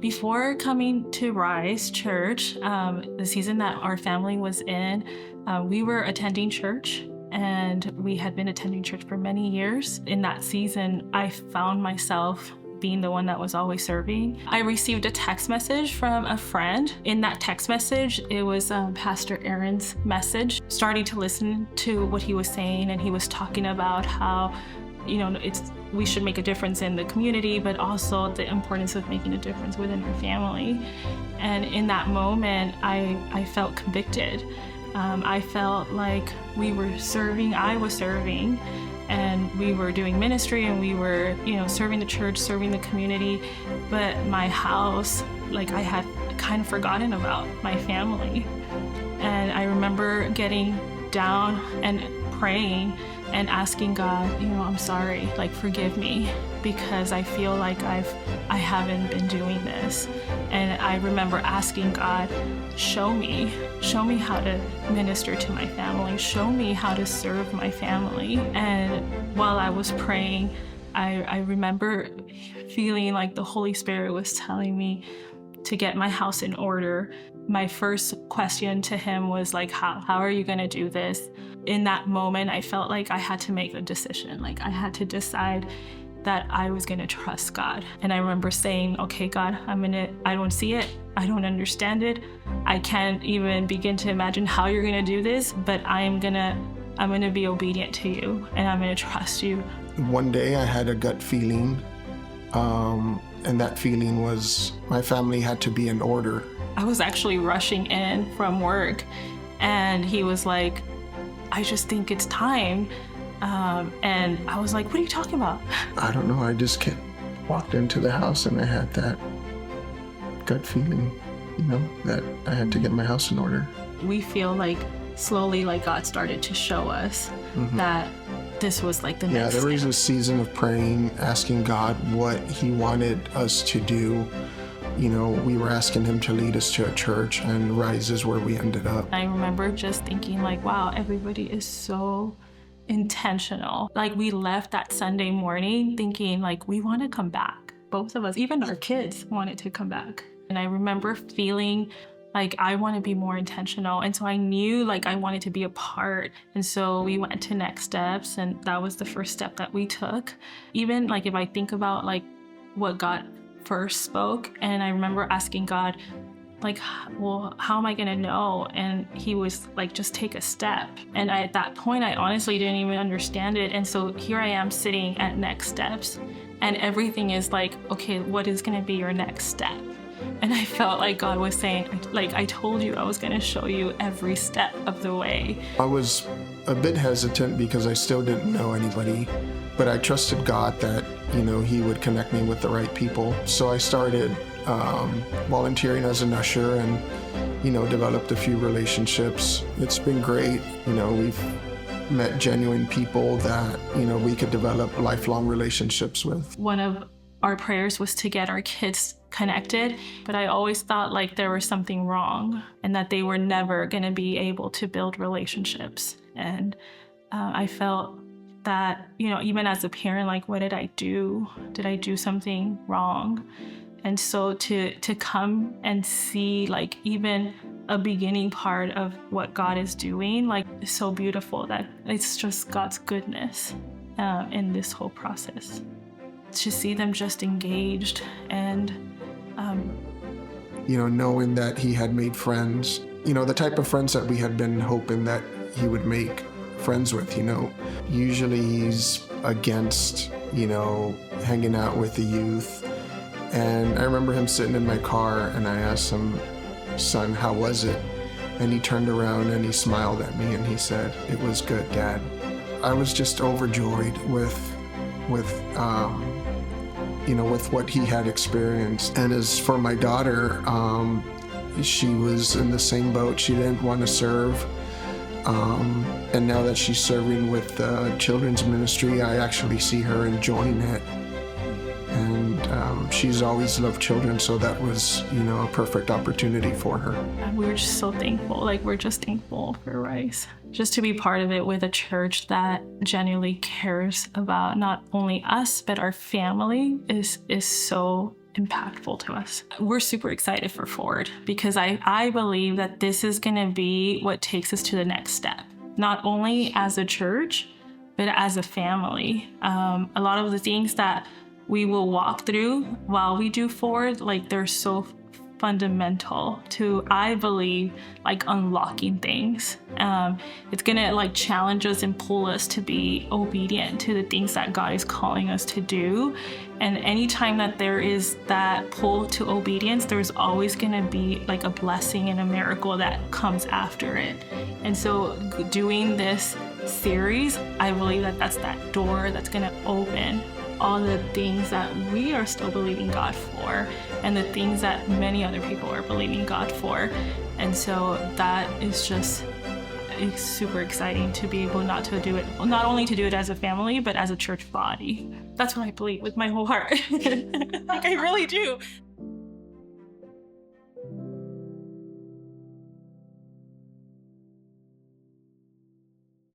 Before coming to Rise Church, the season that our family was in, we were attending church, and we had been attending church for many years. In that season, I found myself being the one that was always serving. I received a text message from a friend. In that text message, it was Pastor Aaron's message. Starting to listen to what he was saying, and he was talking about how, we should make a difference in the community, but also the importance of making a difference within our family. And in that moment, I felt convicted. I felt like I was serving, and we were doing ministry, and we were, serving the church, serving the community, but my house, I had kind of forgotten about my family. And I remember getting down and praying and asking God, I'm sorry, forgive me, because I feel like I haven't been doing this. And I remember asking God, show me how to minister to my family, show me how to serve my family. And while I was praying, I remember feeling like the Holy Spirit was telling me to get my house in order. My first question to him was how are you going to do this? In that moment, I felt like I had to make a decision. I had to decide that I was going to trust God. And I remember saying, okay, God, I don't see it. I don't understand it. I can't even begin to imagine how you're going to do this, but I'm going to be obedient to you, and I'm going to trust you. One day I had a gut feeling, and that feeling was my family had to be in order. I was actually rushing in from work, and he was like, I just think it's time. And I was like, what are you talking about? I don't know. I just walked into the house, and I had that gut feeling, that I had to get my house in order. We feel slowly God started to show us that this was the next Yeah, there was step. a season of praying, asking God what he wanted us to do. We were asking him to lead us to a church, and Rise is where we ended up. I remember just thinking wow, everybody is so intentional. We left that Sunday morning thinking we want to come back. Both of us, even our kids, wanted to come back. And I remember feeling I want to be more intentional. And so I knew I wanted to be a part. And so we went to next steps, and that was the first step that we took. Even if I think about what God first spoke, and I remember asking God, well, how am I gonna know? And he was just take a step. And at that point, I honestly didn't even understand it. And so here I am sitting at next steps, and everything is okay, what is gonna be your next step? And I felt like God was saying, I told you I was gonna show you every step of the way. I was a bit hesitant because I still didn't know anybody, but I trusted God that, he would connect me with the right people. So I started volunteering as an usher and, developed a few relationships. It's been great. We've met genuine people that, we could develop lifelong relationships with. One of our prayers was to get our kids connected, but I always thought there was something wrong and that they were never going to be able to build relationships. And I felt that, even as a parent, what did I do? Did I do something wrong? And so to come and see even a beginning part of what God is doing, is so beautiful that it's just God's goodness in this whole process. To see them just engaged and knowing that he had made friends, the type of friends that we had been hoping that he would make friends with, usually he's against, hanging out with the youth. And I remember him sitting in my car, and I asked him, son, how was it? And he turned around and he smiled at me and he said, it was good, Dad. I was just overjoyed with what he had experienced. And as for my daughter, she was in the same boat. She didn't want to serve. And now that she's serving with the children's ministry, I actually see her enjoying it. And She's always loved children, so that was, a perfect opportunity for her. And we were just so thankful. Like, we're just thankful for Rice. Just to be part of it with a church that genuinely cares about not only us, but our family is so impactful to us. We're super excited for Forward because I believe that this is going to be what takes us to the next step, not only as a church, but as a family. A lot of the things that we will walk through while we do Forward, like, they're so fundamental to, I believe, like, unlocking things. It's gonna like challenge us and pull us to be obedient to the things that God is calling us to do. And anytime that there is that pull to obedience, there's always gonna be like a blessing and a miracle that comes after it. And so doing this series, I believe that that's that door that's gonna open all the things that we are still believing God for and the things that many other people are believing God for. And so that is just, it's super exciting to be able not only to do it as a family, but as a church body. That's what I believe with my whole heart. Like, I really do.